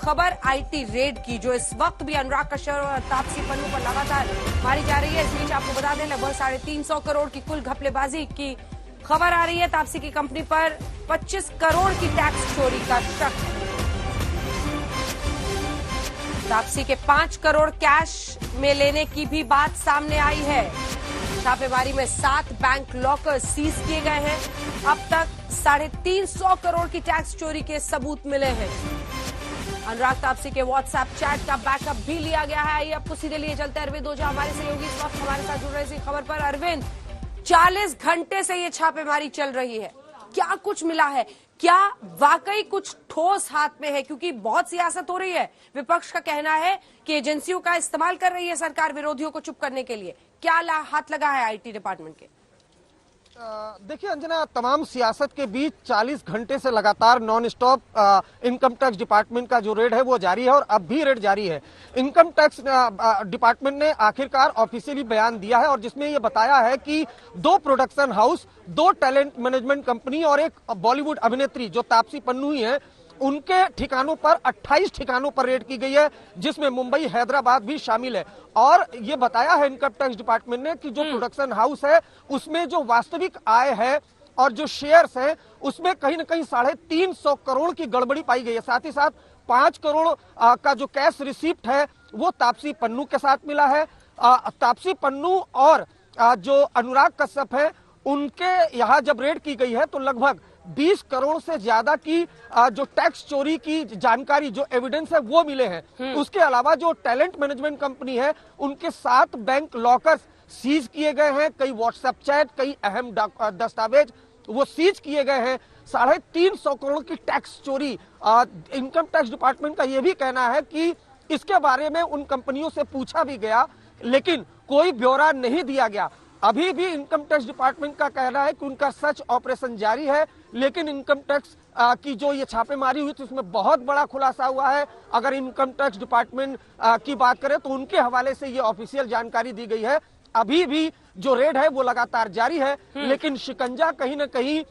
खबर IT raid की, जो इस वक्त भी अनुराग कश्यप और तापसी पन्नू पर लगातार मारी जा रही है। इस बीच आपको बता दें, लगभग 350 करोड़ की कुल घपलेबाजी की खबर आ रही है। तापसी की कंपनी पर 25 करोड़ की टैक्स चोरी का शक। तापसी के 5 करोड़ कैश में लेने की भी बात सामने आई है। छापेमारी में 7 बैंक लॉकर सीज किए गए हैं। अब तक 350 करोड़ की टैक्स चोरी के सबूत मिले हैं। अनुराग तापसी के व्हाट्सएप चैट का बैकअप भी लिया गया है। आइए आपको सीधे लिए चलते हैं अरविंद ओझा हमारे सहयोगी इस वक्त हमारे साथ जुड़ रहे इसी खबर पर। अरविंद, 40 घंटे से ये छापेमारी चल रही है, क्या कुछ मिला है? क्या वाकई कुछ ठोस हाथ में है? क्योंकि बहुत सियासत हो रही है। विपक्ष का कहना है कि एजेंसियों का इस्तेमाल कर रही है सरकार विरोधियों को चुप करने के लिए। क्या हाथ लगा है आईटी डिपार्टमेंट के? देखिए अंजना, तमाम सियासत के बीच 40 घंटे से लगातार non stop income tax department का जो रेड है वो जारी है और अब भी रेड जारी है। इनकम टैक्स डिपार्टमेंट ने आखिरकार ऑफिशियली बयान दिया है और जिसमें ये बताया है कि 2 production house, 2 talent management company और एक बॉलीवुड अभिनेत्री जो तापसी पन्नू ही है, उनके ठिकानों पर 28 ठिकानों पर रेड की गई है, जिसमें मुंबई, हैदराबाद भी शामिल है। और ये बताया है इनकम टैक्स डिपार्टमेंट ने कि जो प्रोडक्शन हाउस है उसमें जो वास्तविक आय है और जो शेयर्स हैं उसमें कहीं न कहीं 350 करोड़ की गड़बड़ी पाई गई है। साथ ही साथ 5 करोड़ का जो कैश रिसीप्ट है वो तापसी पन्नू के साथ मिला है। तापसी पन्नू और जो अनुराग कश्यप है उनके यहाँ जब रेड की गई है तो लगभग 20 करोड़ से ज्यादा की जो टैक्स चोरी की जानकारी, जो एविडेंस है वो मिले हैं। उसके अलावा जो टैलेंट मैनेजमेंट कंपनी है उनके 7 बैंक लॉकर्स सीज किए गए हैं। कई व्हाट्सएप चैट, कई अहम दस्तावेज वो सीज किए गए हैं। 350 करोड़ की टैक्स चोरी। इनकम टैक्स डिपार्टमेंट का ये भी कहना है कि इसके बारे में उन कंपनियों से पूछा भी गया लेकिन कोई ब्यौरा नहीं दिया गया। अभी भी इनकम टैक्स डिपार्टमेंट का कहना है कि उनका सर्च ऑपरेशन जारी है, लेकिन इनकम टैक्स की जो ये छापेमारी हुई थी उसमें बहुत बड़ा खुलासा हुआ है। अगर इनकम टैक्स डिपार्टमेंट की बात करें तो उनके हवाले से ये ऑफिशियल जानकारी दी गई है। अभी भी जो रेड है वो लगातार जारी है, लेकिन शिकंजा कहीं न कहीं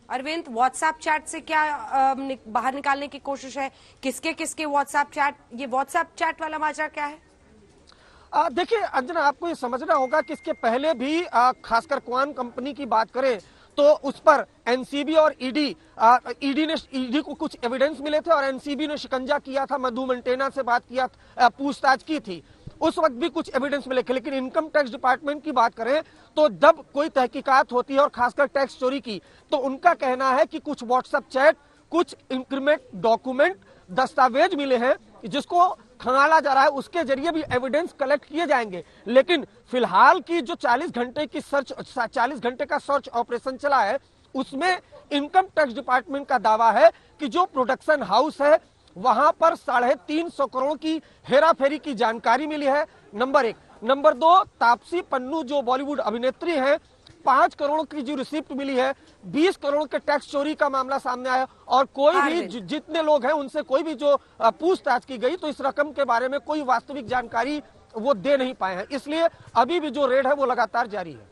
अरविंद, व्हाट्सएप चैट से क्या बाहर निकालने की कोशिश है? किसके किसके व्हाट्सएप चैट? ये व्हाट्सएप चैट वाला माजरा क्या है? देखिए अंजना, आपको ये समझना होगा कि इसके पहले भी खासकर क्वान कंपनी की बात करें तो उस पर एनसीबी और ईडी को कुछ एविडेंस मिले थे और एनसीबी ने शिकंजा किया था, मधु मंटेना से बात किया, पूछताछ की थी। उस वक्त भी कुछ एविडेंस मिले थे। लेकिन इनकम टैक्स डिपार्टमेंट की बात करें तो जब कोई तहकीकात होती है और खासकर टैक्स चोरी की, तो उनका कहना है कि कुछ व्हाट्सएप चैट, कुछ इंक्रीमेंट डॉक्यूमेंट, दस्तावेज मिले हैं जिसको खंगाला जा रहा है, उसके जरिए भी एविडेंस कलेक्ट किए जाएंगे। लेकिन फिलहाल की जो 40 घंटे का सर्च ऑपरेशन चला है उसमें इनकम टैक्स डिपार्टमेंट का दावा है कि जो प्रोडक्शन हाउस है वहां पर 350 करोड़ की हेराफेरी की जानकारी मिली है, नंबर 1। नंबर 2, तापसी पन्नू जो बॉलीवुड अभिनेत्री है, 5 करोड़ की जो रिसिप्ट मिली है, 20 करोड़ के टैक्स चोरी का मामला सामने आया और कोई भी जितने लोग हैं उनसे कोई भी जो पूछताछ की गई तो इस रकम के बारे में कोई वास्तविक जानकारी वो दे नहीं पाए हैं। इसलिए अभी भी जो रेड है वो लगातार जारी है।